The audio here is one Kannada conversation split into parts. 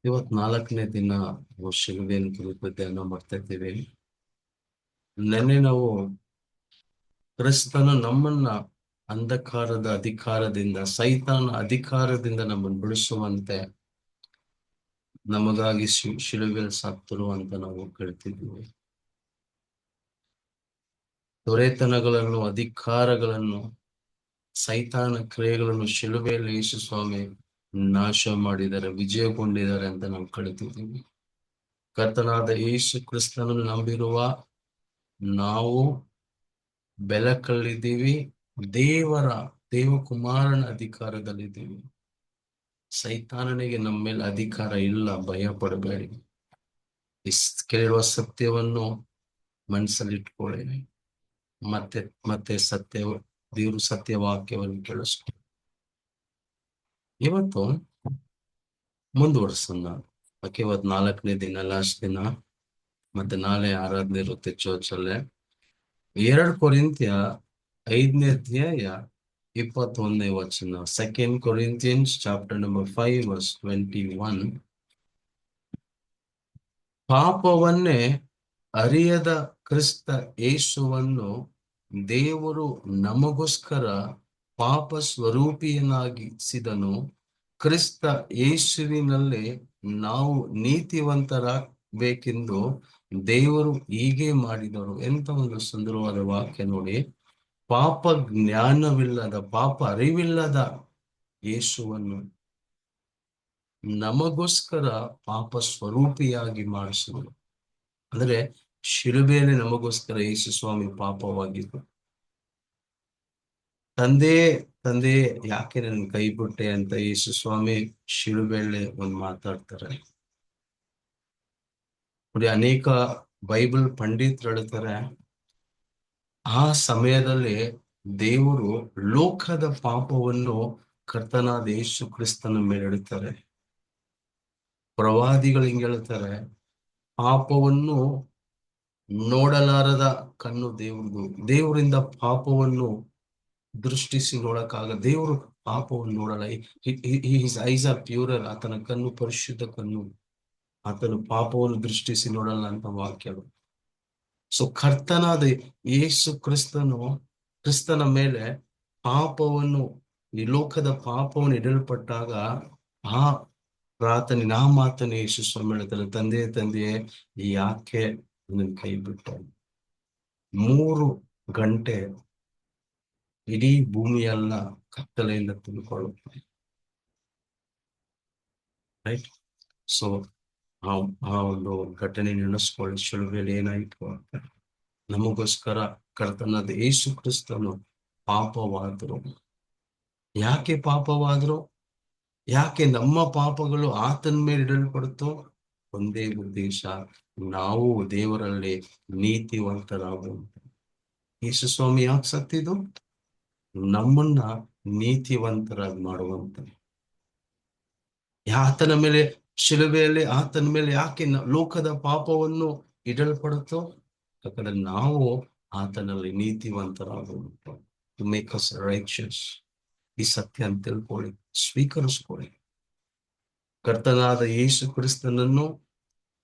ಇವತ್ 4ನೇ ದಿನ ನಾವು ಶಿಲುಬೆಯನ್ನು ಕುರಿತು ಧ್ಯಾನ ಮಾಡ್ತಾ ಇದ್ದೀವಿ. ನೆನ್ನೆ ನಾವು ಕ್ರಿಸ್ತನು ನಮ್ಮನ್ನ ಅಂಧಕಾರದ ಅಧಿಕಾರದಿಂದ, ಸೈತಾನ ಅಧಿಕಾರದಿಂದ ನಮ್ಮನ್ನು ಬಿಡಿಸುವಂತೆ ನಮಗಾಗಿ ಶಿಲುಬೆಯಲ್ಲಿ ಸತ್ತರು ಅಂತ ನಾವು ಕೇಳ್ತಿದ್ದೀವಿ. ದೊರೆತನಗಳನ್ನು, ಅಧಿಕಾರಗಳನ್ನು, ಸೈತಾನ ಕ್ರಿಯೆಗಳನ್ನು ಶಿಲುಬೆಯಲ್ಲಿ ಯೇಸು ಸ್ವಾಮಿ ನಾಶ ಮಾಡಿದ್ದಾರೆ, ವಿಜಯಗೊಂಡಿದ್ದಾರೆ ಅಂತ ನಾವು ಕಳಿತಿದ್ದೀವಿ. ಕರ್ತನಾದ ಯೇಸು ಕ್ರಿಸ್ತನನ್ನು ನಂಬಿರುವ ನಾವು ಬೆಳಕಲ್ಲಿದ್ದೀವಿ, ದೇವಕುಮಾರನ ಅಧಿಕಾರದಲ್ಲಿದ್ದೀವಿ. ಸೈತಾನನಿಗೆ ನಮ್ಮ ಮೇಲೆ ಅಧಿಕಾರ ಇಲ್ಲ, ಭಯ ಪಡಬೇಡಿ. ಕೇಳುವ ಸತ್ಯವನ್ನು ಮನಸ್ಸಲ್ಲಿಟ್ಕೊಳ್ಳಿ. ಮತ್ತೆ ಮತ್ತೆ ದೇವರು ಸತ್ಯವಾಕ್ಯವನ್ನು ಕೇಳಿಸ್ಕೊಳ್ಳಿ. ಇವತ್ತು ಮುಂದುವರ್ಸೋಣ. ಇವತ್ತು 4ನೇ ದಿನ, ಲಾಸ್ಟ್ ದಿನ. ಮತ್ತೆ ನಾಳೆ ಆರಾಧನೆ ಇರುತ್ತೆ ಚರ್ಚಲ್ಲೇ. 2 ಕೊರಿಂಥ್ಯ 5ನೇ ಅಧ್ಯಾಯ 21ನೇ ವಚನ. 2 Corinthians ಚಾಪ್ಟರ್ ನಂಬರ್ 5 ವರ್ಸ್ 21. ಪಾಪವನ್ನೇ ಅರಿಯದ ಕ್ರಿಸ್ತ ಯೇಸುವನ್ನು ದೇವರು ನಮಗೋಸ್ಕರ ಪಾಪ ಸ್ವರೂಪಿಯನ್ನಾಗಿಸಿದನು. ಕ್ರಿಸ್ತ ಯೇಸುವಿನಲ್ಲೇ ನಾವು ನೀತಿವಂತರಾಗಬೇಕೆಂದು ದೇವರು ಹೀಗೆ ಮಾಡಿದರು. ಎಂತ ಒಂದು ಸುಂದರವಾದ ವಾಕ್ಯ ನೋಡಿ. ಪಾಪ ಜ್ಞಾನವಿಲ್ಲದ, ಪಾಪ ಅರಿವಿಲ್ಲದ ಯೇಸುವನ್ನು ನಮಗೋಸ್ಕರ ಪಾಪ ಸ್ವರೂಪಿಯಾಗಿ ಮಾಡಿಸಿದರು. ಅಂದ್ರೆ ಶಿಲುಬೆಯಲ್ಲಿ ನಮಗೋಸ್ಕರ ಯೇಸು ಸ್ವಾಮಿ ಪಾಪವಾಗಿದ್ರು. ತಂದೆ ಯಾಕೆ ನನ್ನ ಕೈ ಬಿಟ್ಟೆ ಅಂತ ಯೇಸು ಸ್ವಾಮಿ ಶಿಲುಬೆಯಲ್ಲಿ ಒಂದು ಮಾತಾಡ್ತಾರೆ ನೋಡಿ. ಅನೇಕ ಬೈಬಲ್ ಪಂಡಿತರು ಹೇಳ್ತಾರೆ, ಆ ಸಮಯದಲ್ಲಿ ದೇವರು ಲೋಕದ ಪಾಪವನ್ನು ಕರ್ತನಾದ ಯೇಸು ಕ್ರಿಸ್ತನ ಮೇಲೆ ಇಡ್ತಾರೆ. ಪ್ರವಾದಿಗಳು ಹಿಂಗೆ ಹೇಳ್ತಾರೆ, ಪಾಪವನ್ನು ನೋಡಲಾರದ ಕಣ್ಣು ದೇವ್ರದು. ದೇವರಿಂದ ಪಾಪವನ್ನು ದೃಷ್ಟಿಸಿ ನೋಡಕ್ಕಾಗ. ದೇವರು ಪಾಪವನ್ನು ನೋಡಲ್ಲ. His eyes are purer. ಆತನ ಕಣ್ಣು ಪರಿಶುದ್ಧ ಕಣ್ಣು. ಆತನು ಪಾಪವನ್ನು ದೃಷ್ಟಿಸಿ ನೋಡಲ್ಲ ಅಂತ ವಾಕ್ಯಗಳು. ಸೊ ಕರ್ತನಾದ ಯೇಸು ಕ್ರಿಸ್ತನ ಮೇಲೆ ಪಾಪವನ್ನು, ಈ ಲೋಕದ ಪಾಪವನ್ನು ಇಡಲ್ಪಟ್ಟಾಗ ಆ ಮಾತನೆ ಯೇಸು ಸ್ವಾಮಿ ಹೇಳ್ತಾರೆ, ತಂದೆಯೇ ಯಾಕೆ ನನ್ನ ಕೈ ಬಿಟ್ಟ. 3 ಗಂಟೆ ಇಡೀ ಭೂಮಿಯೆಲ್ಲ ಕತ್ತಲೆಯಿಂದ ತುಂಬಿಕೊಳ್ಳುತ್ತೆ. ರೈಟ್. ಸೊ ಆ ಒಂದು ಘಟನೆ ನೆನೆಸ್ಕೊಳ್ಳಿ. ಶಿಲುಬೆಯಲ್ಲಿ ಏನಾಯ್ತು ಅಂತ. ನಮಗೋಸ್ಕರ ಕರ್ತನಾದ ಯೇಸು ಕ್ರಿಸ್ತನು ಪಾಪವಾದ್ರು. ಯಾಕೆ ಪಾಪವಾದ್ರು? ಯಾಕೆ ನಮ್ಮ ಪಾಪಗಳು ಆತನ ಮೇಲೆ ಇಡಲ್ಪಡ್ತು? ಒಂದೇ ಉದ್ದೇಶ, ನಾವು ದೇವರಲ್ಲಿ ನೀತಿವಂತರಾಗುವಂತ. ಯೇಸು ಸ್ವಾಮಿ ಯಾಕೆ ಸತ್ತಿದ್ದು? ನಮ್ಮನ್ನ ನೀತಿವಂತರಾಗಿ ಮಾಡುವಂತ. ಆತನ ಮೇಲೆ ಶಿಲುಬೆಯಲ್ಲಿ ಆತನ ಮೇಲೆ ಯಾಕೆ ಲೋಕದ ಪಾಪವನ್ನು ಇಡಲ್ಪಡುತ್ತೋ? ಯಾಕಂದ್ರೆ ನಾವು ಆತನಲ್ಲಿ ನೀತಿವಂತರಾಗುವಂತ. To make us righteous. ಈ ಸತ್ಯ ಅಂತ ತಿಳ್ಕೊಳ್ಳಿ, ಸ್ವೀಕರಿಸ್ಕೊಳ್ಳಿ. ಕರ್ತನಾದ ಯೇಸು ಕ್ರಿಸ್ತನನ್ನು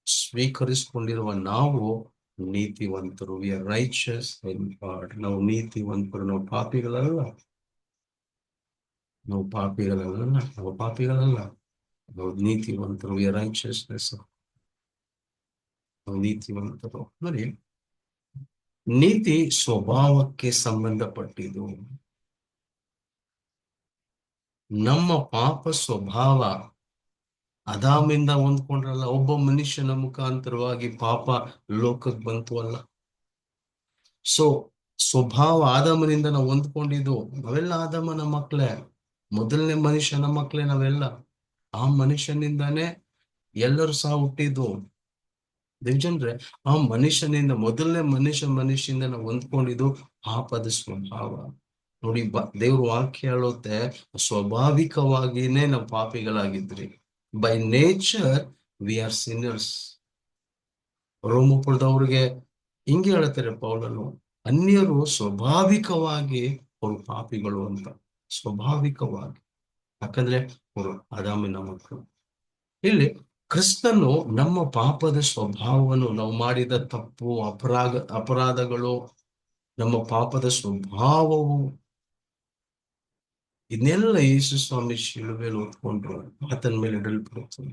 ಸ್ವೀಕರಿಸಿಕೊಂಡಿರುವ ನಾವು ನೀತಿವಂತರು. We are righteous in god. ನಾವು ನೀತಿವಂತರು. ನಾವು ಪಾಪಿಗಳಲ್ಲ. ನಾವು ನಾವು ನೀತಿವಂತರು. We are righteousness. ನಾವು ನೀತಿವಂತರು. ನೋಡಿ, ನೀತಿ ಸ್ವಭಾವಕ್ಕೆ ಸಂಬಂಧಪಟ್ಟಿದ್ದು. ನಮ್ಮ ಪಾಪ ಸ್ವಭಾವ ಆದಾಮಿಂದ ಹೊಂದ್ಕೊಂಡ್ರಲ್ಲ, ಒಬ್ಬ ಮನುಷ್ಯನ ಮುಖಾಂತರವಾಗಿ ಪಾಪ ಲೋಕಕ್ಕೆ ಬಂತು ಅಲ್ಲ. ಸೊ ಸ್ವಭಾವ ಆದಾಮನಿಂದ ನಾವು ಹೊಂದ್ಕೊಂಡಿದ್ದು. ನಾವೆಲ್ಲ ಆದಾಮನ ಮಕ್ಕಳೇ, ಮೊದಲನೇ ಮನುಷ್ಯನ ಮಕ್ಕಳೇ ನಾವೆಲ್ಲ. ಆ ಮನುಷ್ಯನಿಂದಾನೇ ಎಲ್ಲರೂ ಸಹ ಹುಟ್ಟಿದ್ದು. ದೇವ್ಜನ್ರೆ, ಆ ಮನುಷ್ಯನಿಂದ, ಮೊದಲನೇ ಮನುಷ್ಯನಿಂದ ನಾವು ಹೊಂದ್ಕೊಂಡಿದ್ದು ಪಾಪದ ಸ್ವಭಾವ. ನೋಡಿ, ದೇವ್ರ ವಾಕ್ಯ ಹೇಳುತ್ತೆ, ಸ್ವಾಭಾವಿಕವಾಗಿನೇ ನಾವು ಪಾಪಿಗಳಾಗಿದ್ರಿ. By nature we are sinners. ರೋಮಪುರದವ್ರಿಗೆ ಹಿಂಗೆ ಹೇಳ್ತಾರೆ ಪೌಲನು, ಅನ್ಯರು ಸ್ವಾಭಾವಿಕವಾಗಿ ಅವರು ಪಾಪಿಗಳು ಅಂತ. ಸ್ವಾಭಾವಿಕವಾಗಿ. ಯಾಕಂದ್ರೆ ಅವರು ಆದಾಮಿನ ಮಕ್ಕಳು. ಇಲ್ಲಿ ಕ್ರಿಸ್ತನು ನಮ್ಮ ಪಾಪದ ಸ್ವಭಾವವನ್ನು, ನಾವು ಮಾಡಿದ ತಪ್ಪು, ಅಪರಾಧಗಳು, ನಮ್ಮ ಪಾಪದ ಸ್ವಭಾವವು, ಇದನ್ನೆಲ್ಲ ಯೇಸು ಸ್ವಾಮಿ ಶಿಲುಬೆಯಲ್ಲಿ ಹೊತ್ಕೊಂಡ್ರು, ಆತನ ಮೇಲೆ ಇಡಲ್ಪಡುತ್ತೆ.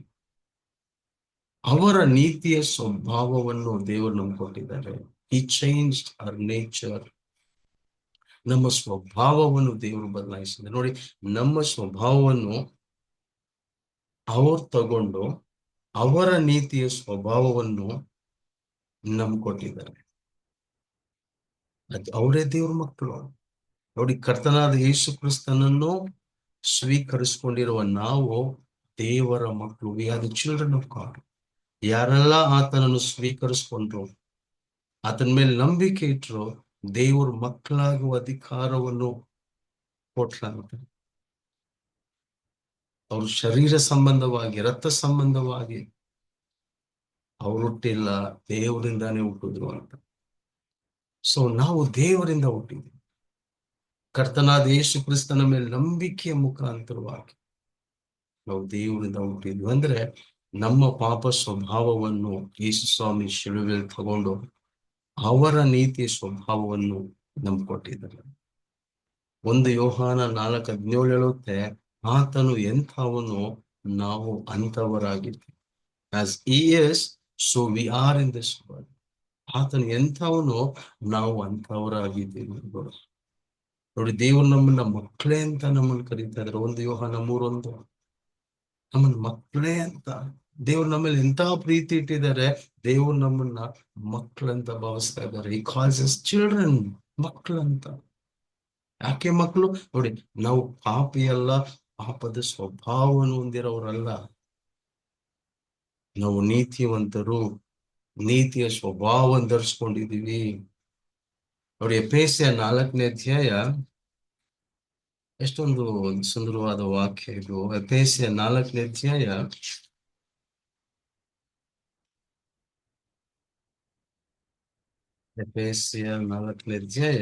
ಅವರ ನೀತಿಯ ಸ್ವಭಾವವನ್ನು ದೇವರು ನಮ್ಗೆ ಕೊಟ್ಟಿದ್ದಾರೆ. He changed our nature. ನಮ್ಮ ಸ್ವಭಾವವನ್ನು ದೇವರು ಬದಲಾಯಿಸಿದ್ದಾರೆ. ನೋಡಿ, ನಮ್ಮ ಸ್ವಭಾವವನ್ನು ಅವರು ತಗೊಂಡು ಅವರ ನೀತಿಯ ಸ್ವಭಾವವನ್ನು ನಮ್ಗೆ ಕೊಟ್ಟಿದ್ದಾರೆ. ಅವರೇ ದೇವ್ರ ಮಕ್ಕಳು. ನೋಡಿ, ಕರ್ತನಾದ ಯೇಸು ಕ್ರಿಸ್ತನನ್ನು ಸ್ವೀಕರಿಸಿಕೊಂಡಿರುವ ನಾವು ದೇವರ ಮಕ್ಕಳು. We are the children of god. ಯಾರೆಲ್ಲ ಆತನನ್ನು ಸ್ವೀಕರಿಸಿಕೊಂಡ್ರು, ಆತನ ಮೇಲೆ ನಂಬಿಕೆ ಇಟ್ಟರು, ದೇವರ ಮಕ್ಕಳಾಗುವ ಅಧಿಕಾರವನ್ನು ಕೊಟ್ಲಾಗುತ್ತೆ. ಅವರು ಶರೀರ ಸಂಬಂಧವಾಗಿ, ರಕ್ತ ಸಂಬಂಧವಾಗಿ ಅವ್ರು ಹುಟ್ಟಿಲ್ಲ, ದೇವರಿಂದಾನೇ ಹುಟ್ಟಿದ್ರು ಅಂತ. ಸೊ ನಾವು ದೇವರಿಂದ ಹುಟ್ಟಿದ್ವಿ. ಕರ್ತನಾದ ಯೇಸು ಕ್ರಿಸ್ತನ ಮೇಲೆ ನಂಬಿಕೆಯ ಮುಖಾಂತರವಾಗಿ ನಾವು ದೇವರಿಂದ ಹುಟ್ಟಿದ್ವಿ. ಅಂದ್ರೆ ನಮ್ಮ ಪಾಪ ಸ್ವಭಾವವನ್ನು ಯೇಸು ಸ್ವಾಮಿ ಶಿಲುಬೆಯಲ್ಲಿ ತಗೊಂಡು ಅವರ ನೀತಿಯ ಸ್ವಭಾವವನ್ನು ನಮ್ಗೆ ಕೊಟ್ಟಿದ್ದಾರೆ. 1 ಯೋಹಾನ 4:17 ಹೇಳುತ್ತೆ, ಆತನು ಎಂಥವನು, ನಾವು ಅಂಥವರಾಗಿರ್ತೀವಿ. As he is, so we are in this world. ಆತನು ಎಂಥವನು, ನಾವು ಅಂಥವರಾಗಿದ್ದೀವಿ. ನೋಡಿ, ದೇವರು ನಮ್ಮನ್ನ ಮಕ್ಕಳೇ ಅಂತ ನಮ್ಮನ್ನು ಕರೀತಾ ಇದ್ದಾರೆ. 1 ಯೋಹಾನ 3:1 ನಮ್ಮನ್ನ ಮಕ್ಕಳೇ ಅಂತ. ದೇವ್ರು ನಮ್ಮಲ್ಲಿ ಎಂತ ಪ್ರೀತಿ ಇಟ್ಟಿದ್ದಾರೆ, ದೇವ್ರು ನಮ್ಮನ್ನ ಮಕ್ಕಳಂತ ಭಾವಿಸ್ತಾ ಇದ್ದಾರೆ. ಈ ಕಾಲ್ಸ್ us ಚಿಲ್ಡ್ರನ್, ಮಕ್ಕಳಂತ. ಯಾಕೆ ಮಕ್ಕಳು? ನೋಡಿ, ನಾವು ಪಾಪಿ ಅಲ್ಲ, ಪಾಪದ ಸ್ವಭಾವವನ್ನು ಹೊಂದಿರೋರಲ್ಲ, ನಾವು ನೀತಿವಂತರು, ನೀತಿಯ ಸ್ವಭಾವವನ್ನು ಧರಿಸ್ಕೊಂಡಿದೀವಿ. ನೋಡಿ, ಎಫೆಸೀಯ 4ನೇ ಅಧ್ಯಾಯ, ಎಷ್ಟೊಂದು ಸುಂದರವಾದ ವಾಕ್ಯ ಇದು. ಎಫೆಸೀಯ 4ನೇ ಅಧ್ಯಾಯ ಎಫೆಸೀಯ 4ನೇ ಅಧ್ಯಾಯ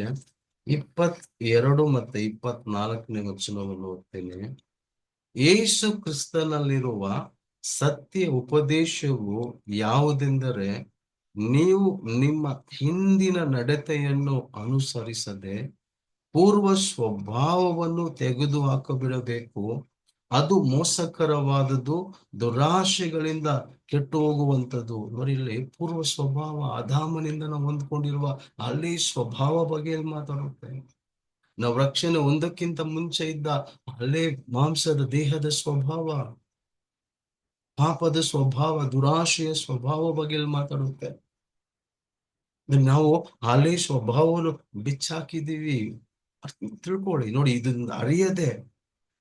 22 ಮತ್ತು 24ನೇ ವಚನವನ್ನು ಓದ್ತೇನೆ. ಯೇಸು ಕ್ರಿಸ್ತನಲ್ಲಿರುವ ಸತ್ಯ ಉಪದೇಶವು ಯಾವುದೆಂದರೆ, ನೀವು ನಿಮ್ಮ ಹಿಂದಿನ ನಡತೆಯನ್ನು ಅನುಸರಿಸದೆ ಪೂರ್ವ ಸ್ವಭಾವವನ್ನು ತೆಗೆದು ಹಾಕಬಿಡಬೇಕು. ಅದು ಮೋಸಕರವಾದದ್ದು, ದುರಾಶೆಗಳಿಂದ ಕೆಟ್ಟು ಹೋಗುವಂಥದ್ದು. ನೋಡಿ, ಇಲ್ಲಿ ಪೂರ್ವ ಸ್ವಭಾವ, ಅದಾಮನಿಂದ ನಾವು ಹೊಂದ್ಕೊಂಡಿರುವ ಹಳೆ ಸ್ವಭಾವ ಬಗೆಯಲ್ಲಿ ಮಾತಾಡುತ್ತೆ. ನಾವು ರಕ್ಷಣೆ ಒಂದಕ್ಕಿಂತ ಮುಂಚೆ ಇದ್ದ ಹಳೆ ಮಾಂಸದ ದೇಹದ ಸ್ವಭಾವ, ಪಾಪದ ಸ್ವಭಾವ, ದುರಾಶೆಯ ಸ್ವಭಾವ ಬಗೆಯಲ್ಲಿ ಮಾತಾಡುತ್ತೆ. ನಾವು ಹಳೆ ಸ್ವಭಾವವನ್ನು ಬಿಚ್ಚಾಕಿದೀವಿ. ತಿಳ್ಕೊಳ್ಳಿ. ನೋಡಿ, ಇದನ್ನ ಅರಿಯದೆ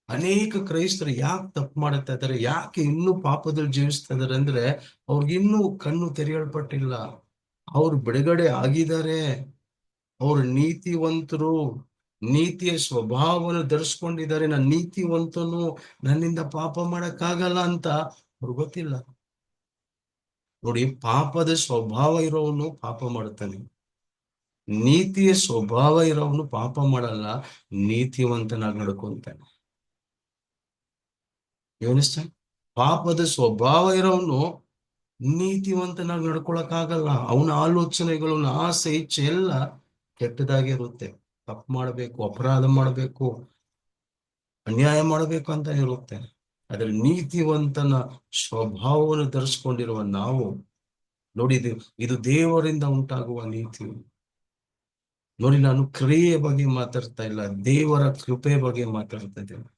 ಅನೇಕ ಕ್ರೈಸ್ತರು ಯಾಕೆ ತಪ್ಪು ಮಾಡುತ್ತಾ ಇದ್ದಾರೆ, ಯಾಕೆ ಇನ್ನೂ ಪಾಪದಲ್ಲಿ ಜೀವಿಸ್ತಾ ಇದಾರೆ ಅಂದ್ರೆ, ಅವ್ರಿಗಿನ್ನೂ ಕಣ್ಣು ತೆರೆಯಲ್ಪಟ್ಟಿಲ್ಲ. ಅವ್ರು ಬಿಡುಗಡೆ ಆಗಿದ್ದಾರೆ, ಅವ್ರು ನೀತಿವಂತರು, ನೀತಿಯ ಸ್ವಭಾವವನ್ನು ಧರಿಸ್ಕೊಂಡಿದ್ದಾರೆ. ನಾನು ನೀತಿವಂತನು, ನನ್ನಿಂದ ಪಾಪ ಮಾಡಕ್ಕಾಗಲ್ಲ ಅಂತ ಅವ್ರಿಗೆ ಗೊತ್ತಿಲ್ಲ. ನೋಡಿ, ಪಾಪದ ಸ್ವಭಾವ ಇರೋವನು ಪಾಪ ಮಾಡ್ತಾನೆ, ನೀತಿಯ ಸ್ವಭಾವ ಇರೋವನು ಪಾಪ ಮಾಡಲ್ಲ, ನೀತಿವಂತನಾಗಿ ನಡ್ಕೊಂತಾನೆ. ಯೋನಿಸ್ತ ಪಾಪದ ಸ್ವಭಾವ ಇರೋವನು ನೀತಿವಂತನಾಗಿ ನಡ್ಕೊಳಕ್ಕಾಗಲ್ಲ. ಅವನ ಆಲೋಚನೆಗಳು, ಆಸೆ, ಇಚ್ಛೆ ಎಲ್ಲ ಕೆಟ್ಟದಾಗಿ ಇರುತ್ತೆ. ತಪ್ಪು ಮಾಡ್ಬೇಕು, ಅಪರಾಧ ಮಾಡ್ಬೇಕು, ಅನ್ಯಾಯ ಮಾಡ್ಬೇಕು ಅಂತ ಇರುತ್ತೆ. ಆದ್ರೆ ನೀತಿವಂತನ ಸ್ವಭಾವವನ್ನು ಧರಿಸ್ಕೊಂಡಿರುವ ನಾವು, ನೋಡಿದ್ದು ಇದು ದೇವರಿಂದ ಉಂಟಾಗುವ ನೀತಿ. ನೋಡಿ, ನಾನು ಕ್ರಿಯೆಯ ಬಗ್ಗೆ ಮಾತಾಡ್ತಾ ಇಲ್ಲ, ದೇವರ ಕೃಪೆ ಬಗ್ಗೆ ಮಾತಾಡ್ತಾ ಇದ್ದೇನೆ.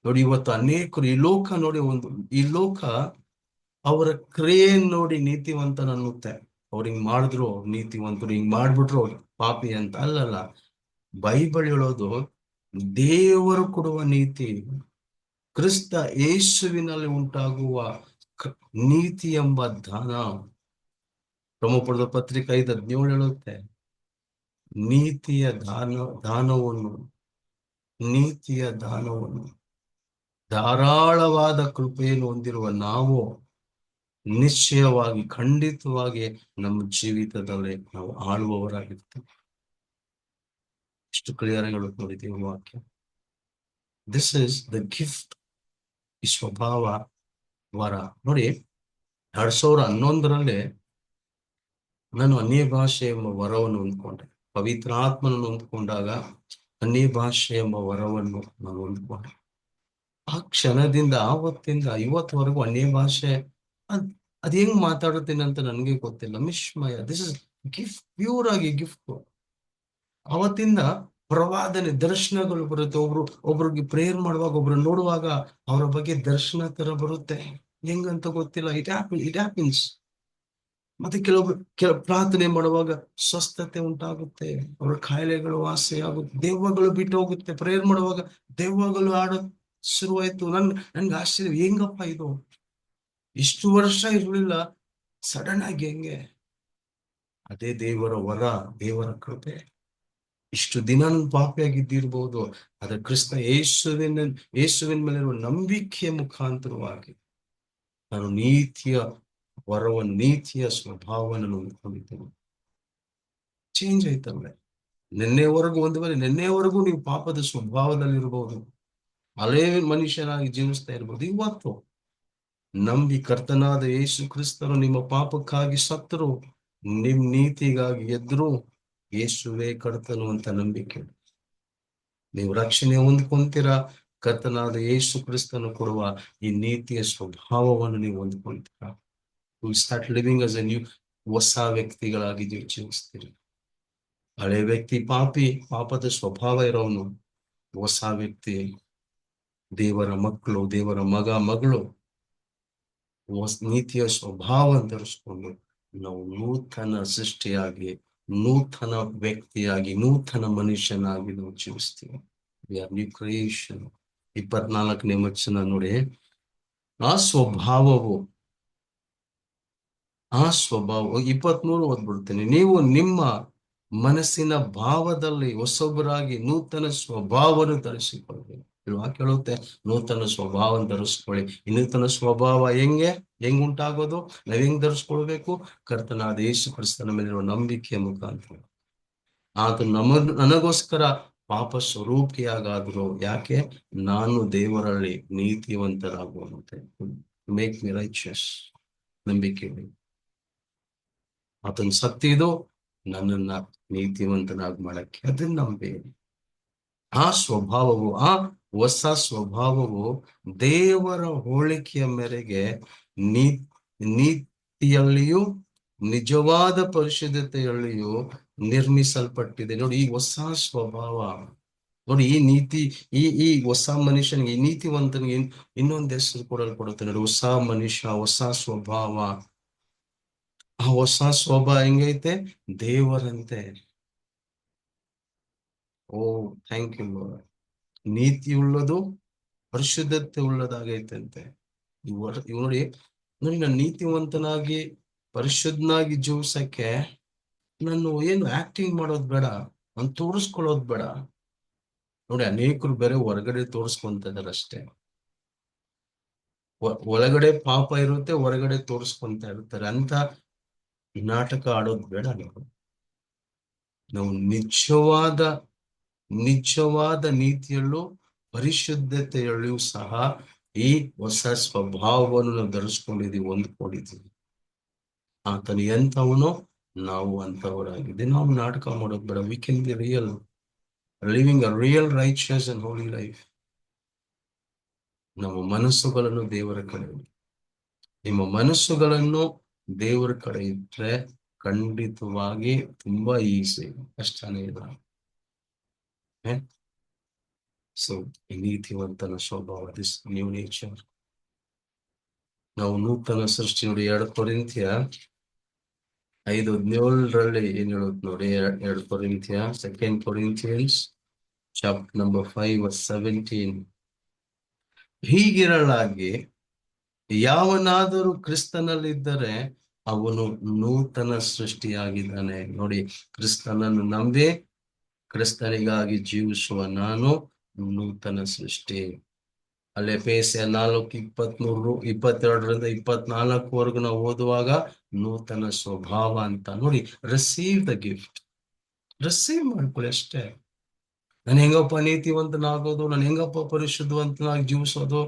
ನೋಡಿ, ಇವತ್ತು ಅನೇಕರು ಈ ಲೋಕ ಅವರ ಕ್ರಿಯೆಯನ್ನು ನೋಡಿ ನೀತಿವಂತನ ಅನ್ನುತ್ತೆ. ಅವ್ರು ಹಿಂಗ್ ಮಾಡಿದ್ರು ಅವ್ರು ನೀತಿವಂತರು, ಹಿಂಗ್ ಮಾಡ್ಬಿಟ್ರು ಅವ್ರು ಪಾಪಿ ಅಂತ. ಅಲ್ಲಲ್ಲ, ಬೈಬಲ್ ಹೇಳೋದು ದೇವರು ಕೊಡುವ ನೀತಿ, ಕ್ರಿಸ್ತ ಯೇಸುವಿನಲ್ಲಿ ಉಂಟಾಗುವ ನೀತಿ ಎಂಬ ದಾನ. ರೋಮಪುರದ ಪತ್ರಿಕೆ 5:17 ಹೇಳುತ್ತೆ, ನೀತಿಯ ದಾನವನ್ನು ಧಾರಾಳವಾದ ಕೃಪೆಯನ್ನು ಹೊಂದಿರುವ ನಾವು ನಿಶ್ಚಯವಾಗಿ, ಖಂಡಿತವಾಗಿ ನಮ್ಮ ಜೀವಿತದಲ್ಲಿ ನಾವು ಆಳುವವರಾಗಿರ್ತೇವೆ. ಇಷ್ಟು ಕ್ಲಿಯರ್ ಆಗಿ ನೋಡಿದ್ದೀವಿ ವಾಕ್ಯ. This is the gift. ಈ ಸ್ವಭಾವ ವರ. ನೋಡಿ, 2011ರಲ್ಲಿ ನಾನು ಅನ್ಯ ಭಾಷೆ ಎಂಬ ವರವನ್ನು ಹೊಂದ್ಕೊಂಡೆ. ಪವಿತ್ರಾತ್ಮನನ್ನು ಹೊಂದ್ಕೊಂಡಾಗ ಅನ್ಯ ಭಾಷೆ ಎಂಬ ವರವನ್ನು ನಾನು ಹೊಂದ್ಕೊಂಡೆ. ಆ ಕ್ಷಣದಿಂದ ಆವತ್ತಿಂದ ಇವತ್ತವರೆಗೂ ಅನ್ಯ ಭಾಷೆ ಅದ್ ಅದ್ ಹೆಂಗ್ ಮಾತಾಡುತ್ತೀನಿ ಅಂತ ನನಗೆ ಗೊತ್ತಿಲ್ಲ. ಮಿಶ್ಮಯ, ದಿಸ್ ಇಸ್ ಗಿಫ್ಟ್, ಪ್ಯೂರ್ ಆಗಿ ಗಿಫ್ಟ್. ಅವತ್ತಿಂದ ಪ್ರವಾದನೆ, ದರ್ಶನಗಳು ಬರುತ್ತೆ. ಒಬ್ರಿಗೆ ಪ್ರೇಯರ್ ಮಾಡುವಾಗ, ಒಬ್ರು ನೋಡುವಾಗ ಅವರ ಬಗ್ಗೆ ದರ್ಶನ ತರ ಬರುತ್ತೆ. ಹೆಂಗಂತ ಗೊತ್ತಿಲ್ಲ, ಇಟ್ ಹ್ಯಾಪನ್ಸ್. ಮತ್ತೆ ಪ್ರಾರ್ಥನೆ ಮಾಡುವಾಗ ಸ್ವಸ್ಥತೆ ಉಂಟಾಗುತ್ತೆ, ಅವರ ಕಾಯಿಲೆಗಳು ವಾಸಿಯಾಗುತ್ತೆ, ದೆವ್ವಗಳು ಬಿಟ್ಟು ಹೋಗುತ್ತೆ. ಪ್ರೇಯರ್ ಮಾಡುವಾಗ ದೆವ್ವಗಳು ಆಡೋ ಶುರುವಾಯ್ತು. ನನ್ಗೆ ಆಶ್ಚರ್ಯ, ಹೆಂಗಪ್ಪ ಇದು ಇಷ್ಟು ವರ್ಷ ಇರ್ಲಿಲ್ಲ, ಸಡನ್ ಆಗಿ ಹೆಂಗೆ? ಅದೇ ದೇವರ ವರ, ದೇವರ ಕೃಪೆ. ಇಷ್ಟು ದಿನ ನಾನು ಪಾಪಿಯಾಗಿದ್ದಿರ್ಬೋದು, ಆದ್ರೆ ಕ್ರಿಸ್ತ ಯೇಸುವಿನ ಮೇಲಿರುವ ನಂಬಿಕೆಯ ಮುಖಾಂತರವಾಗಿ ನಾನು ನೀತಿಯ ವರವನ್ನು, ನೀತಿಯ ಸ್ವಭಾವವನ್ನು ಹೊಂದಿಕೊಂಡಿದ್ದೇನೆ. ಚೇಂಜ್ ಆಯ್ತಲ್ಲ. ನಿನ್ನೆವರೆಗೂ, ಒಂದು ವೇಳೆ ನಿನ್ನೆವರೆಗೂ ನೀವು ಪಾಪದ ಸ್ವಭಾವದಲ್ಲಿರ್ಬಹುದು, ಹಳೇ ಮನುಷ್ಯನಾಗಿ ಜೀವಿಸ್ತಾ ಇರ್ಬೋದು. ಇವತ್ತು ನಂಬಿ ಕರ್ತನಾದ ಯೇಸು ಕ್ರಿಸ್ತನು ನಿಮ್ಮ ಪಾಪಕ್ಕಾಗಿ ಸತ್ತರು, ನಿಮ್ ನೀತಿಗಾಗಿ ಎದ್ರು, ಯೇಸುವೇ ಕರ್ತನು ಅಂತ ನಂಬಿಕೆ ನೀವು ರಕ್ಷಣೆ ಹೊಂದ್ಕೊಂತೀರಾ. ಕರ್ತನಾದ ಯೇಸು ಕ್ರಿಸ್ತನು ಕೊಡುವ ಈ ನೀತಿಯ ಸ್ವಭಾವವನ್ನು ನೀವು ಹೊಂದ್ಕೊಂತೀರಾ. Will start living as a new, ಹೊಸ ವ್ಯಕ್ತಿಗಳಾಗಿ ನೀವು ಜೀವಿಸ್ತೀರಿ. ಹಳೆ ವ್ಯಕ್ತಿ ಪಾಪದ ಸ್ವಭಾವ ಇರೋನು. ಹೊಸ ವ್ಯಕ್ತಿ ದೇವರ ಮಕ್ಕಳು, ದೇವರ ಮಗಳು ನೀತಿಯ ಸ್ವಭಾವ ಧರಿಸ್ಕೊಂಡು ನಾವು ನೂತನ ಸೃಷ್ಟಿಯಾಗಿ, ನೂತನ ವ್ಯಕ್ತಿಯಾಗಿ, ನೂತನ ಮನುಷ್ಯನಾಗಿ ನಾವು ಜೀವಿಸ್ತೀವಿ. We are new creation. 24ನೇ ವಚನ ನೋಡಿ, ಆ ಸ್ವಭಾವ 23 ಓದ್ಬಿಡ್ತೇನೆ. ನೀವು ನಿಮ್ಮ ಮನಸ್ಸಿನ ಭಾವದಲ್ಲಿ ಹೊಸೊಬ್ಬರಾಗಿ ನೂತನ ಸ್ವಭಾವವನ್ನು ಧರಿಸಿಕೊಳ್ಳಬೇಕು. ವಾಕ್ಯ ಹೇಳುತ್ತೆ, ನೂತನ ಸ್ವಭಾವ ಧರಿಸ್ಕೊಳ್ಳಿ. ಈ ನೂತನ ಸ್ವಭಾವ ಹೆಂಗ್ ಉಂಟಾಗೋದು? ನಾವ್ ಹೆಂಗ್ ಧರಿಸ್ಕೊಳ್ಬೇಕು? ಕರ್ತನಾದ ಯೇಸು ಕ್ರಿಸ್ತನ ಮೇಲಿರುವ ನಂಬಿಕೆಯ ಮುಖಾಂತರ. ಆತ ನನಗೋಸ್ಕರ ಪಾಪ ಸ್ವರೂಪಿಯಾಗಾದ್ರು. ಯಾಕೆ? ನಾನು ದೇವರಲ್ಲಿ ನೀತಿವಂತರಾಗುವಂತೆ, ಮೇಕ್ ಮಿ ರೈಚಸ್. ನಂಬಿಕೆ ಆತನ ಸತ್ತಿದು ನನ್ನನ್ನ ನೀತಿವಂತನಾಗಿ ಮಾಡಕ್ಕೆ. ಅದನ್ನ ನಂಬೇಡಿ. ಆ ಸ್ವಭಾವವು, ಆ ಹೊಸ ಸ್ವಭಾವವು ದೇವರ ಹೋಲಿಕೆಯ ಮೇರೆಗೆ ನೀತಿಯಲ್ಲಿಯೂ ನಿಜವಾದ ಪರಿಶುದ್ಧತೆಯಲ್ಲಿಯೂ ನಿರ್ಮಿಸಲ್ಪಟ್ಟಿದೆ. ನೋಡಿ, ಈ ಹೊಸ ಸ್ವಭಾವ, ನೋಡಿ, ಈ ನೀತಿ, ಈ ಹೊಸ ಮನುಷ್ಯನಿಗೆ, ಈ ನೀತಿವಂತನಿಗೆ ಇನ್ನೊಂದು ಹೆಸರು ಕೊಡಲ್ಪಡುತ್ತೆ ನೋಡಿ, ಹೊಸ ಮನುಷ್ಯ, ಹೊಸ ಸ್ವಭಾವ. ಆ ಹೊಸ ಸ್ವಭಾವ ಹೆಂಗೈತೆ? ದೇವರಂತೆ. ಓ, ಥ್ಯಾಂಕ್ ಯು ಲಾರ್ಡ್. ನೀತಿ ಉಳ್ಳದು, ಪರಿಶುದ್ಧತೆ ಉಳ್ಳದಾಗೈತಂತೆ. ಇವ್ ನೋಡಿ, ನಾನು ನೀತಿವಂತನಾಗಿ, ಪರಿಶುದ್ಧನಾಗಿ ಜೀವಿಸಕ್ಕೆ ನಾನು ಏನು ಆಕ್ಟಿಂಗ್ ಮಾಡೋದ್ ಬೇಡ, ನಾನು ತೋರಿಸ್ಕೊಳ್ಳೋದ್ ಬೇಡ. ನೋಡಿ, ಅನೇಕರು ಬೇರೆ ಹೊರಗಡೆ ತೋರಿಸ್ಕೊಂತ ಇದಾರೆ ಅಷ್ಟೇ. ಒಳಗಡೆ ಪಾಪ ಇರುತ್ತೆ, ಹೊರಗಡೆ ತೋರಿಸ್ಕೊಂತ ಇರ್ತಾರೆ. ಅಂತ ನಾಟಕ ಆಡೋದ್ ಬೇಡ. ನಾವು ನಿಜವಾದ ನೀತಿಯಲ್ಲೂ ಪರಿಶುದ್ಧತೆಯಲ್ಲಿಯೂ ಸಹ ಈ ಹೊಸ ಸ್ವಭಾವವನ್ನು ನಾವು ಧರಿಸ್ಕೊಂಡಿದೀವಿ, ಹೊಂದ್ಕೊಂಡಿದೀವಿ. ಆತನು ಎಂಥವನೋ ನಾವು ಅಂತವರಾಗಿದ್ದೀವಿ. ನಾವು ನಾಟಕ ಮಾಡೋದು ಬೇಡ. We can be real, living a real righteous and holy life. ನಮ್ಮ ಮನಸ್ಸುಗಳನ್ನು ದೇವರ ಕಡೆ, ನಿಮ್ಮ ಮನಸ್ಸುಗಳನ್ನು ದೇವರ ಕಡೆ ಇಟ್ರೆ ಖಂಡಿತವಾಗಿ ತುಂಬಾ ಈಸಿ, ಕಷ್ಟನೇ ಇಲ್ಲ. ಸೊ ಈ ನೀತಿವಂತನ ಸ್ವಭಾವ, ದಿಸ್ ನ್ಯೂ ನೇಚರ್. ನಾವು ನೂತನ ಸೃಷ್ಟಿ. ನೋಡಿ, 2 ಕೊರಿಂಥಿಯ 5:17 ಏನ್ ಹೇಳುತ್ತೆ ನೋಡಿ. 2 ಕೊರಿಂಥಿಯ, 2 Corinthians ಚಾಪ್ಟರ್ ನಂಬರ್ 5:17. ಹೀಗಿರಲಾಗಿ ಯಾವನಾದರೂ ಕ್ರಿಸ್ತನಲ್ಲಿದ್ದರೆ ಅವನು ನೂತನ ಸೃಷ್ಟಿಯಾಗಿದ್ದಾನೆ. ನೋಡಿ, ಕ್ರಿಸ್ತನನ್ನು ನಂಬಿ ಕ್ರಿಸ್ತನಿಗಾಗಿ ಜೀವಿಸುವ ನಾನು ನೂತನ ಸೃಷ್ಟಿ. ಅಲ್ಲೇ ಎಫೆಸೀಯ 4:22-24 ನಾವು ಓದುವಾಗ ನೂತನ ಸ್ವಭಾವ ಅಂತ. ನೋಡಿ, ರಿಸೀವ್ ದ ಗಿಫ್ಟ್, ರಿಸೀವ್ ಮಾಡ್ಕೊಳ್ಳಿ ಅಷ್ಟೇ. ನಾನು ಹೆಂಗಪ್ಪ ನೀತಿವಂತನಾಗೋದು, ನಾನು ಹೆಂಗಪ್ಪ ಪರಿಶುದ್ಧವಂತನಾಗಿ ಜೀವಿಸೋದು?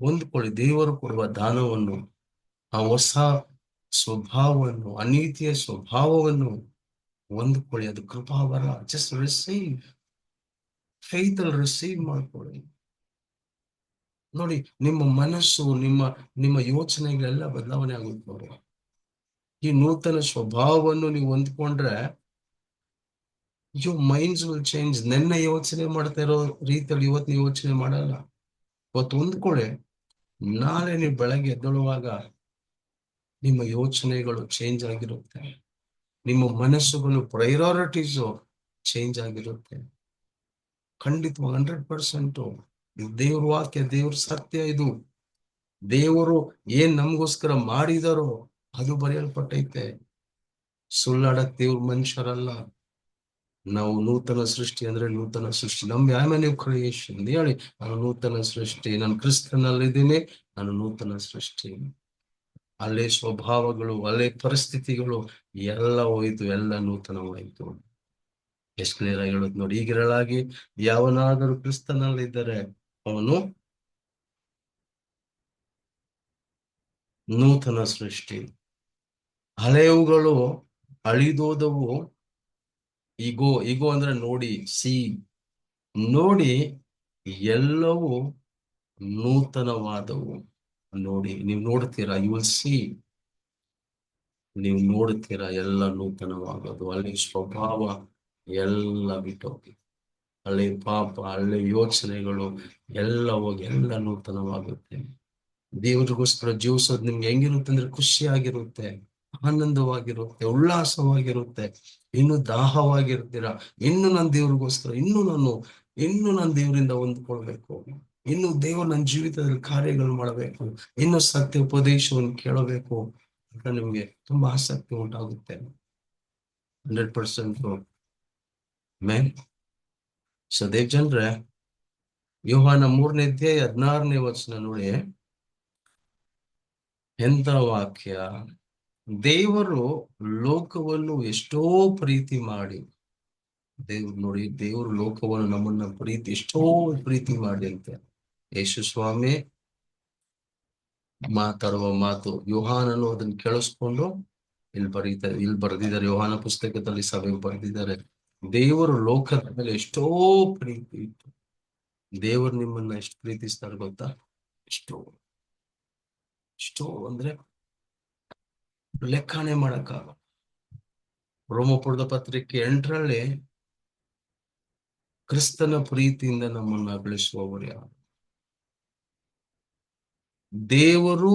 ಹೊಂದ್ಕೊಳ್ಳಿ. ದೇವರು ಕೊಡುವ ದಾನವನ್ನು, ಆ ಹೊಸ ಸ್ವಭಾವವನ್ನು, ಅನೀತಿಯ ಸ್ವಭಾವವನ್ನು ಹೊಂದ್ಕೊಳ್ಳಿ. ಅದು ಕೃಪಾವರ. ಜಸ್ಟ್ ರಿಸೀವ್, ಫೇತ್ ಅಲ್ಲಿ ರಿಸೀವ್ ಮಾಡ್ಕೊಳ್ಳಿ. ನೋಡಿ, ನಿಮ್ಮ ಮನಸ್ಸು, ನಿಮ್ಮ ಯೋಚನೆಗಳೆಲ್ಲ ಬದಲಾವಣೆ ಆಗುತ್ತೆ ನೋಡಿ. ಈ ನೂತನ ಸ್ವಭಾವವನ್ನು ನೀವು ಹೊಂದ್ಕೊಂಡ್ರೆ your minds will change. ನೆನ್ನೆ ಯೋಚನೆ ಮಾಡ್ತಾ ಇರೋ ರೀತಿಯಲ್ಲಿ ಇವತ್ತು ನೀವು ಯೋಚನೆ ಮಾಡಲ್ಲ. ಇವತ್ತು ಹೊಂದ್ಕೊಳ್ಳಿ. ನಾಳೆ ನೀವು ಬೆಳಗ್ಗೆ ಎದ್ದೇಳುವಾಗ ನಿಮ್ಮ ಯೋಚನೆಗಳು ಚೇಂಜ್ ಆಗಿರುತ್ತೆ. ನಿಮ್ಮ ಮನಸ್ಸುಗಳು, ಪ್ರೈರಾರಿಟೀಸು ಚೇಂಜ್ ಆಗಿರುತ್ತೆ. ಖಂಡಿತ 100%. ದೇವ್ರ ವಾಕ್ಯ, ದೇವ್ರ ಸತ್ಯ ಇದು. ದೇವರು ಏನ್ ನಮಗೋಸ್ಕರ ಮಾಡಿದಾರೋ ಅದು ಬರೆಯಲ್ಪಟ್ಟೈತೆ. ಸುಳ್ಳಾಡಕ್ ದೇವ್ರ ಮನುಷ್ಯರಲ್ಲ. ನಾವು ನೂತನ ಸೃಷ್ಟಿ ಅಂದ್ರೆ ನೂತನ ಸೃಷ್ಟಿ. ನಮ್ಗೆ ಆಮೇಲೆ ನೀವು ಕ್ರಿಯೇಷನ್ ಹೇಳಿ, ನಾನು ನೂತನ ಸೃಷ್ಟಿ, ನಾನು ಕ್ರಿಸ್ತನಲ್ಲಿದ್ದೀನಿ, ನಾನು ನೂತನ ಸೃಷ್ಟಿ. ಅಲ್ಲೇ ಸ್ವಭಾವಗಳು, ಅಲ್ಲೇ ಪರಿಸ್ಥಿತಿಗಳು ಎಲ್ಲ ಹೋಯ್ತು, ಎಲ್ಲ ನೂತನವಾಯ್ತು. ಎಷ್ಟು ಕ್ಲಿಯರ್ ಆಗಿ ಹೇಳುದು ನೋಡಿ. ಈಗಿರಲಾಗಿ ಯಾವನಾದರೂ ಕ್ರಿಸ್ತನಲ್ಲಿದ್ದರೆ ಅವನು ನೂತನ ಸೃಷ್ಟಿ. ಹಳೆಯವುಗಳು ಅಳಿದೋದವು. ಈಗೋ ಅಂದ್ರೆ ನೋಡಿ, ನೋಡಿ ಎಲ್ಲವೂ ನೂತನವಾದವು. ನೋಡಿ, ನೀವು ನೋಡ್ತೀರಾ, ಯು ವಿಲ್ ಸಿ, ನೀವು ನೋಡ್ತೀರಾ ಎಲ್ಲ ನೂತನವಾಗೋದು. ಅಲ್ಲಿ ಸ್ವಭಾವ ಎಲ್ಲ ಬಿಟ್ಟೋಗಿ, ಅಲ್ಲಿ ಪಾಪ, ಅಲ್ಲಿ ಯೋಚನೆಗಳು ಎಲ್ಲ ಹೋಗಿ ಎಲ್ಲ ನೂತನವಾಗುತ್ತೆ. ದೇವರಿಗೋಸ್ಕರ ಜೀವಿಸೋದು ನಿಮ್ಗೆ ಹೆಂಗಿರುತ್ತೆ ಅಂದ್ರೆ ಖುಷಿಯಾಗಿರುತ್ತೆ, ಆನಂದವಾಗಿರುತ್ತೆ, ಉಲ್ಲಾಸವಾಗಿರುತ್ತೆ. ಇನ್ನು ದಾಹವಾಗಿರ್ತೀರಾ. ಇನ್ನು ನನ್ನ ದೇವ್ರಿಗೋಸ್ಕರ ಇನ್ನು ನಾನು ದೇವರಿಂದ ಹೊಂದ್ಕೊಳ್ಬೇಕು, ಇನ್ನು ದೇವರು ನನ್ನ ಜೀವಿತದಲ್ಲಿ ಕಾರ್ಯಗಳು ಮಾಡಬೇಕು, ಇನ್ನು ಸತ್ಯ ಉಪದೇಶವನ್ನು ಕೇಳಬೇಕು ಅಂತ ನಿಮ್ಗೆ ತುಂಬಾ ಆಸಕ್ತಿ ಉಂಟಾಗುತ್ತೆ. 100% ಮೇನ್. ಸೊ ದೇವ್ ಜನರೇ, ಯೋಹಾನ 3ನೇ ಅಧ್ಯಾಯ 16ನೇ ವಚನ ನೋಡಿ, ಎಂತ ವಾಕ್ಯ. ದೇವರು ಲೋಕವನ್ನು ಎಷ್ಟೋ ಪ್ರೀತಿ ಮಾಡಿ, ದೇವರು ಲೋಕವನ್ನು ನಮ್ಮನ್ನ ಎಷ್ಟೋ ಪ್ರೀತಿ ಮಾಡಿ ಅಂತೆ. ಯೇಸು ಸ್ವಾಮಿ ಮಾತಾಡುವ ಮಾತು, ಯೋಹಾನನು ಅದನ್ನ ಕೇಳಿಸ್ಕೊಂಡು ಇಲ್ಲಿ ಬರೆದಿದ್ದಾರೆ, ಯೋಹಾನ ಪುಸ್ತಕದಲ್ಲಿ ಸಭೆಗೆ ಬರೆದಿದ್ದಾರೆ. ದೇವರು ಲೋಕದ ಮೇಲೆ ಎಷ್ಟೋ ಪ್ರೀತಿ ಇತ್ತು. ದೇವರು ನಿಮ್ಮನ್ನ ಎಷ್ಟು ಪ್ರೀತಿಸ್ತಾರೆ ಗೊತ್ತಾ? ಎಷ್ಟೋ ಅಂದ್ರೆ ಲೆಕ್ಕನೆ ಮಾಡಕ್ಕಾಗ. ರೋಮಪುರದ ಪತ್ರಿಕೆ 8ರಲ್ಲಿ ಕ್ರಿಸ್ತನ ಪ್ರೀತಿಯಿಂದ ನಮ್ಮನ್ನ ಬೆಳೆಸುವವರು ಯಾರು? ದೇವರು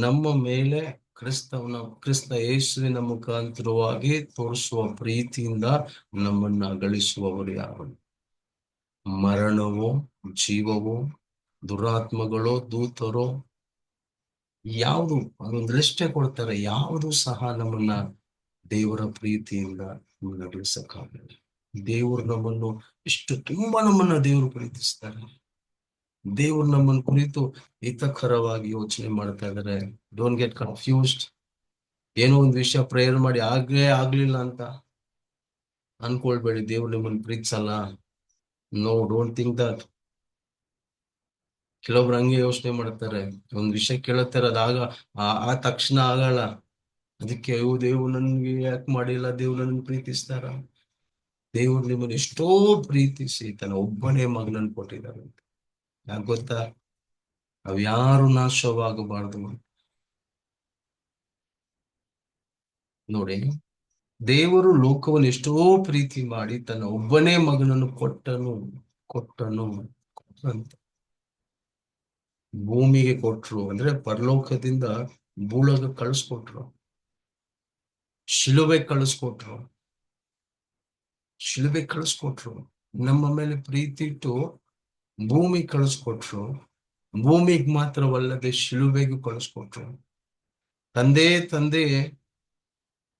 ನಮ್ಮ ಮೇಲೆ ಕ್ರಿಸ್ತ ಯೇಸುವಿನ ಮುಖಾಂತರವಾಗಿ ತೋರಿಸುವ ಪ್ರೀತಿಯಿಂದ ನಮ್ಮನ್ನ ಗಳಿಸುವವರು ಯಾರು? ಮರಣವೋ, ಜೀವವೋ, ದುರಾತ್ಮಗಳೋ, ದೂತರೋ, ಯಾವುದು ಅದೊಂದು ಲಿಸ್ಟೇ ಕೊಡ್ತಾರೆ, ಯಾವುದು ಸಹ ನಮ್ಮನ್ನ ದೇವರ ಪ್ರೀತಿಯಿಂದ ನಮ್ಮನ್ನ ಗಳಿಸಕ್ಕಾಗಲ್ಲ. ದೇವರು ನಮ್ಮನ್ನು ತುಂಬಾ ನಮ್ಮನ್ನ ದೇವರು ಪ್ರೀತಿಸ್ತಾರೆ. ದೇವರು ನಮ್ಮನ್ನ ಕುರಿತು ಹಿತಕರವಾಗಿ ಯೋಚನೆ ಮಾಡ್ತಾ ಇದ್ದಾರೆ. Don't get confused. ಏನೋ ಒಂದು ವಿಷಯ ಪ್ರೇಯರ್ ಮಾಡಿ ಆಗ್ಲಿಲ್ಲ ಅಂತ ಅನ್ಕೊಳ್ಬೇಡಿ, ದೇವ್ರು ನಿಮ್ಮನ್ನ ಪ್ರೀತಿಸಲ್ಲ. No, don't think that. ಕೆಲವೊಬ್ರು ಹಂಗೆ ಯೋಚನೆ ಮಾಡ್ತಾರೆ, ಒಂದ್ ವಿಷಯ ಕೇಳುತ್ತಾರೆ, ಅದಾಗ ಆ ತಕ್ಷಣ ಆಗಲ್ಲ. ಅದಕ್ಕೆ ದೇವ್ರು ನನ್ಗೆ ಯಾಕೆ ಮಾಡಿಲ್ಲ, ದೇವ್ರು ನನ್ಗೆ ಪ್ರೀತಿಸ್ತಾರ? ದೇವ್ರು ನಿಮ್ಮನ್ನು ಎಷ್ಟೋ ಪ್ರೀತಿಸಿ ತನ್ನ ಒಬ್ಬನೇ ಮಗನನ್ನು ಕೊಟ್ಟಿದ್ದಾರೆ. ಯಾಕೆ ಗೊತ್ತಾ? ನಾವ್ ಯಾರು ನಾಶವಾಗಬಾರ್ದು. ನೋಡಿ, ದೇವರು ಲೋಕವನ್ನು ಎಷ್ಟೋ ಪ್ರೀತಿ ಮಾಡಿ ತನ್ನ ಒಬ್ಬನೇ ಮಗನನ್ನು ಕೊಟ್ಟನು ಅಂತ. ಭೂಮಿಗೆ ಕೊಟ್ರು ಅಂದ್ರೆ ಪರಲೋಕದಿಂದ ಭೂಲೋಕ ಕಳಿಸ್ಕೊಟ್ರು. ಶಿಲುಬೆ ಕಳಿಸ್ಕೊಟ್ರು. ನಮ್ಮ ಮೇಲೆ ಪ್ರೀತಿ ಇಟ್ಟು ಭೂಮಿ ಕಳಿಸ್ಕೊಟ್ರು. ಭೂಮಿಗೆ ಮಾತ್ರವಲ್ಲದೆ ಶಿಲುಬೆಗೂ ಕಳಿಸ್ಕೊಟ್ರು. ತಂದೆ,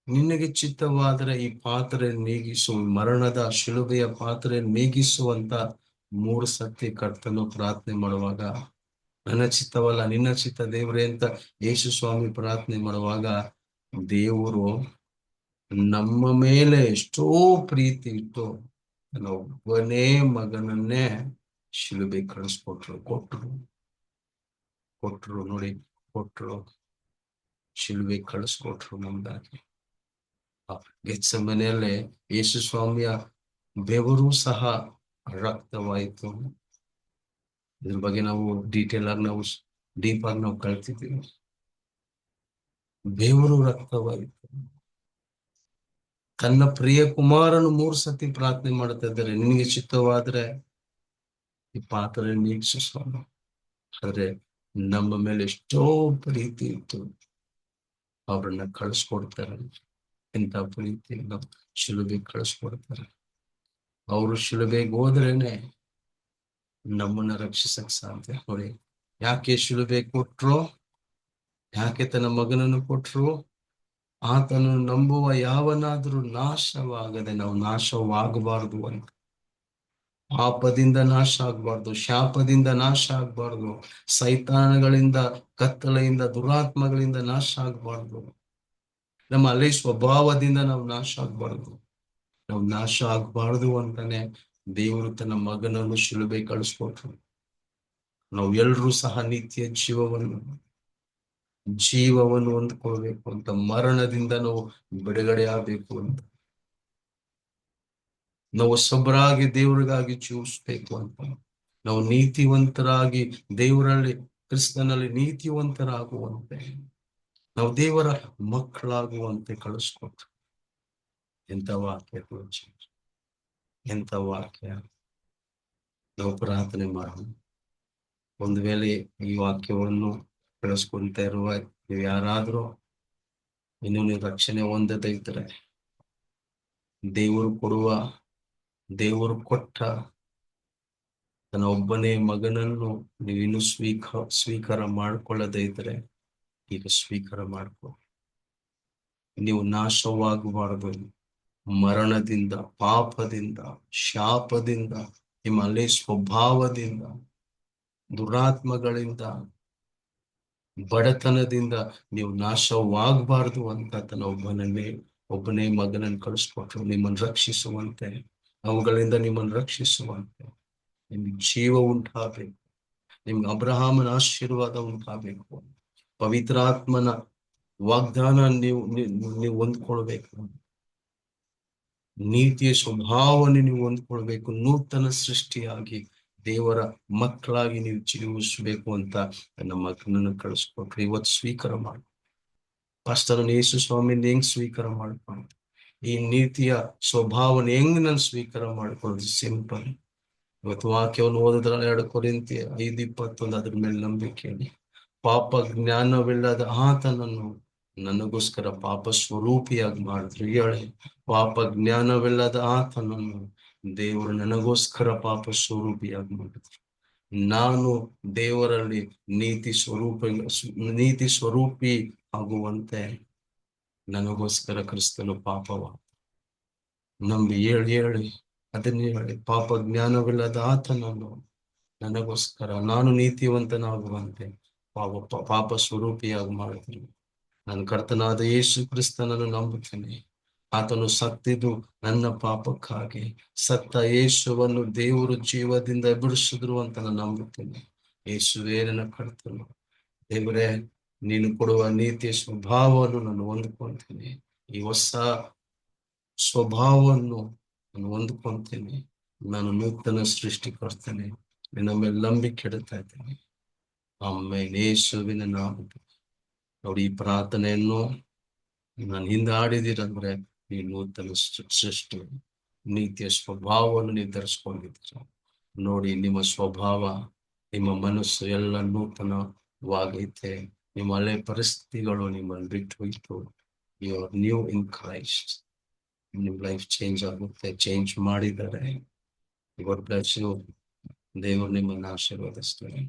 ನಿನಗೆ ಚಿತ್ತವಾದರೆ ಈ ಪಾತ್ರೆ ನೀಗಿಸು, ಮರಣದ ಶಿಲುಬೆಯ ಪಾತ್ರೆ ನೀಗಿಸುವಂತ 3 ಸತಿ ಕರ್ತನು ಪ್ರಾರ್ಥನೆ ಮಾಡುವಾಗ, ನನ್ನ ಚಿತ್ತವಲ್ಲ ನಿನ್ನ ಚಿತ್ತ ದೇವರೇ ಅಂತ ಯೇಸು ಸ್ವಾಮಿ ಪ್ರಾರ್ಥನೆ ಮಾಡುವಾಗ, ದೇವರು ನಮ್ಮ ಮೇಲೆ ಎಷ್ಟೋ ಪ್ರೀತಿ ಇಟ್ಟು ತನ್ನ ಒಬ್ಬನೇ ಮಗನನ್ನೇ ಶಿಲುಬೆ ಕಳಿಸ್ಕೊಟ್ರು, ಕೊಟ್ರು ನೋಡಿ, ಕೊಟ್ರು, ಶಿಲುಬೆ ಕಳಿಸ್ಕೊಟ್ರು ನಮ್ದಾಗಿ. ಗೆತ್ಸೆಮನೆಯಲ್ಲೇ ಯೇಸು ಸ್ವಾಮಿಯ ಬೆವರು ಸಹ ರಕ್ತವಾಯಿತು. ಇದ್ರ ಬಗ್ಗೆ ನಾವು ಡೀಟೇಲ್ ಆಗಿ ಡೀಪ್ ಆಗಿ ನಾವು ಕಳ್ತಿದ್ದೀವಿ. ಬೆವರು ರಕ್ತವಾಯಿತು. ತನ್ನ ಪ್ರಿಯ ಕುಮಾರನು 3 ಸತಿ ಪ್ರಾರ್ಥನೆ ಮಾಡ್ತಾ ಇದ್ದಾರೆ, ನಿನಗೆ ಚಿತ್ತವಾದ್ರೆ ಈ ಪಾತ್ರೆ ನೀಗಿಸು ಸ್ವಾಮಿ. ಆದ್ರೆ ನಮ್ಮ ಮೇಲೆ ಎಷ್ಟೋ ಪ್ರೀತಿ ಇತ್ತು, ಅವ್ರನ್ನ ಕಳಿಸ್ಕೊಡ್ತಾರೆ. ಎಂತ ಪ್ರೀತಿ, ನಾವು ಶಿಲುಬೆಗೆ ಕಳಿಸ್ಕೊಡ್ತಾರೆ. ಅವರು ಶಿಲುಬೆಗೆ ಹೋದ್ರೇನೆ ನಮ್ಮನ್ನ ರಕ್ಷಿಸಕ್ ಸಾಧ್ಯ. ನೋಡಿ, ಯಾಕೆ ಶಿಲುಬೆ ಕೊಟ್ರು, ಯಾಕೆ ತನ್ನ ಮಗನನ್ನು ಕೊಟ್ರು? ಆತನು ನಂಬುವ ಯಾವನಾದ್ರೂ ನಾಶವಾಗದೆ ನಾವು ನಾಶವಾಗಬಾರ್ದು ಅಂತ. ಪಾಪದಿಂದ ನಾಶ ಆಗ್ಬಾರ್ದು, ಶಾಪದಿಂದ ನಾಶ ಆಗ್ಬಾರ್ದು, ಸೈತಾನಗಳಿಂದ, ಕತ್ತಲೆಯಿಂದ, ದುರಾತ್ಮಗಳಿಂದ ನಾಶ ಆಗ್ಬಾರ್ದು, ನಮ್ಮ ಹಳೆ ಸ್ವಭಾವದಿಂದ ನಾವು ನಾಶ ಆಗ್ಬಾರ್ದು. ನಾವು ನಾಶ ಆಗ್ಬಾರ್ದು ಅಂತಾನೆ ದೇವರು ತನ್ನ ಮಗನನ್ನು ಶಿಲುಬೆ ಕಳಿಸ್ಕೊಟ್ರು. ನಾವು ಎಲ್ರೂ ಸಹ ನಿತ್ಯ ಜೀವವನ್ನು ಹೊಂದ್ಕೊಳ್ಬೇಕು ಅಂತ, ಮರಣದಿಂದ ನಾವು ಬಿಡುಗಡೆ ಆಗ್ಬೇಕು ಅಂತ, ನಾವು ಸೊಬ್ಬರಾಗಿ ದೇವರಿಗಾಗಿ ಜೀವಿಸ್ಬೇಕು ಅಂತ, ನಾವು ನೀತಿವಂತರಾಗಿ ದೇವರಲ್ಲಿ, ಕ್ರಿಸ್ತನಲ್ಲಿ ನೀತಿವಂತರಾಗುವಂತೆ, ನಾವು ದೇವರ ಮಕ್ಕಳಾಗುವಂತೆ ಕಳಿಸ್ಕೊಟ್ರು. ಎಂತ ವಾಕ್ಯ, ಎಂತ ವಾಕ್ಯ. ನಾವು ಪ್ರಾರ್ಥನೆ ಮಾಡೋಣ. ಒಂದು ವೇಳೆ ಈ ವಾಕ್ಯವನ್ನು ಬೆಳೆಸ್ಕೊಂತ ಇರುವ ನೀವು ಯಾರಾದ್ರೂ ಇನ್ನೂ ನೀವು ರಕ್ಷಣೆ ಹೊಂದದೇ ಇದ್ರೆ, ದೇವರು ಕೊಟ್ಟ ತನ್ನ ಒಬ್ಬನೇ ಮಗನನ್ನು ನೀವು ಇನ್ನೂ ಸ್ವೀಕಾರ ಮಾಡ್ಕೊಳ್ಳದೇ ಇದ್ರೆ ಈಗ ಸ್ವೀಕಾರ ಮಾಡ್ಕೊ. ನೀವು ನಾಶವಾಗಬಾರದು, ಮರಣದಿಂದ, ಪಾಪದಿಂದ, ಶಾಪದಿಂದ, ನಿಮ್ಮ ಹಳೆ ಸ್ವಭಾವದಿಂದ, ದುರಾತ್ಮಗಳಿಂದ, ಬಡತನದಿಂದ ನೀವು ನಾಶವಾಗಬಾರ್ದು ಅಂತ ತನ್ನ ಒಬ್ಬನೇ ಮಗನನ್ನು ಕಳಿಸ್ಕೊಟ್ರು, ನಿಮ್ಮನ್ನು ರಕ್ಷಿಸುವಂತೆ, ಅವುಗಳಿಂದ ನಿಮ್ಮನ್ನು ರಕ್ಷಿಸುವಂತೆ. ನಿಮ್ಗೆ ಜೀವ ಉಂಟಾಗಬೇಕು, ನಿಮ್ಗೆ ಅಬ್ರಹಾಮನ ಆಶೀರ್ವಾದ ಉಂಟಾಗಬೇಕು, ಪವಿತ್ರಾತ್ಮನ ವಾಗ್ದಾನ ನೀವು ಹೊಂದ್ಕೊಳ್ಬೇಕು, ನೀತಿಯ ಸ್ವಭಾವವನ್ನು ನೀವು ಹೊಂದ್ಕೊಳ್ಬೇಕು, ನೂತನ ಸೃಷ್ಟಿಯಾಗಿ ದೇವರ ಮಕ್ಕಳಾಗಿ ನೀವು ಜೀವಿಸಬೇಕು ಅಂತ ನನ್ನ ಮಗನನ್ನು ಕಳಿಸ್ಕೊಟ್ರು. ಇವತ್ತು ಸ್ವೀಕಾರ ಮಾಡಿ, ಪಾಸ್ಟರ್ ಯೇಸು ಸ್ವಾಮಿಯಿಂದ ಹೆಂಗ್ ಸ್ವೀಕಾರ ಮಾಡ್ಕೊಂಡು, ಈ ನೀತಿಯ ಸ್ವಭಾವನ ಹೆಂಗ್ ನಾನು ಸ್ವೀಕಾರ ಮಾಡ್ಕೊಳ್ಳೋದು? ಸಿಂಪಲ್. ಇವತ್ತು ವಾಕ್ಯವನ್ನು ಓದಿದ್ರ 2 ಕೊರಿಂಥಿ 5:21, ಅದ್ರ ಮೇಲೆ ನಂಬಿಕೆ. ಪಾಪ ಜ್ಞಾನವಿಲ್ಲದ ಆತನನ್ನು ನನಗೋಸ್ಕರ ಪಾಪ ಸ್ವರೂಪಿಯಾಗಿ ಮಾಡಿದ್ರು. ಹೇಳಿ, ಪಾಪ ಜ್ಞಾನವಿಲ್ಲದ ಆತನನ್ನು ದೇವರು ನನಗೋಸ್ಕರ ಪಾಪ ಸ್ವರೂಪಿಯಾಗಿ ಮಾಡಿದ್ರು. ನಾನು ದೇವರಲ್ಲಿ ನೀತಿ ಸ್ವರೂಪಿ ಆಗುವಂತೆ ನನಗೋಸ್ಕರ ಕ್ರಿಸ್ತನು ಪಾಪವ ನಂಬಿ ಹೇಳಿ ಅದನ್ನೇ ಹೇಳಿ, ಪಾಪ ಜ್ಞಾನವಿಲ್ಲದ ಆತನನ್ನು ನನಗೋಸ್ಕರ ನಾನು ನೀತಿವಂತನಾಗುವಂತೆ ಪಾಪ ಸ್ವರೂಪಿಯಾಗಿ ಮಾಡಿದ್ದೀನಿ. ನಾನು ಕರ್ತನಾದ ಯೇಸು ಕ್ರಿಸ್ತನನ್ನು ನಂಬುತ್ತೇನೆ. ಆತನು ಸತ್ತಿದ್ದು ನನ್ನ ಪಾಪಕ್ಕಾಗಿ, ಸತ್ತ ಯೇಸುವನ್ನು ದೇವರು ಜೀವದಿಂದ ಬಿಡಿಸಿದ್ರು ಅಂತ ನಾನು ನಂಬುತ್ತೇನೆ. ಯೇಸುವೇ ನನ್ನ ಕರ್ತನು. ದೇವರೇ, ನೀನು ಕೊಡುವ ನೀತಿಯ ಸ್ವಭಾವವನ್ನು ನಾನು ಹೊಂದ್ಕೊಂತೀನಿ. ಈ ಹೊಸ ಸ್ವಭಾವವನ್ನು ನಾನು ಹೊಂದ್ಕೊಂತೀನಿ. ನಾನು ನೂತನ ಸೃಷ್ಟಿ ಕೊಡ್ತೇನೆ. ನಿನ್ನ ಮೇಲೆ ನಂಬಿಕೆ ಇಡ್ತಾ ಇದ್ದೇನೆ. ಆಮೇಲೆ ಯೇಸುವಿನ ನಾಮದಲ್ಲಿ ನೋಡಿ, ಈ ಪ್ರಾರ್ಥನೆಯನ್ನು ನಾನು ಹಿಂದೆ ಆಡಿದಿರಂದ್ರೆ ಈ ನೂತನ ಸೃಷ್ಟಿ, ನೀತಿಯ ಸ್ವಭಾವವನ್ನು ನಿರ್ಧರಿಸ್ಕೊಂಡಿದ್ದೀರ. ನೋಡಿ, ನಿಮ್ಮ ಸ್ವಭಾವ, ನಿಮ್ಮ ಮನಸ್ಸು ಎಲ್ಲ ನೂತನವಾಗೈತೆ. ನಿಮ್ಮ ಹಳೆ ಪರಿಸ್ಥಿತಿಗಳು ನಿಮ್ಮನ್ನು ಬಿಟ್ಟು ಹೋಯ್ತು. You are new in Christ. ನಿಮ್ಮ ಲೈಫ್ ಚೇಂಜ್ ಆಗುತ್ತೆ, ಚೇಂಜ್ ಮಾಡಿದ್ದಾರೆ. God bless you. ದೇವರು ನಿಮ್ಮನ್ನು ಆಶೀರ್ವದಿಸ್ತಾರೆ.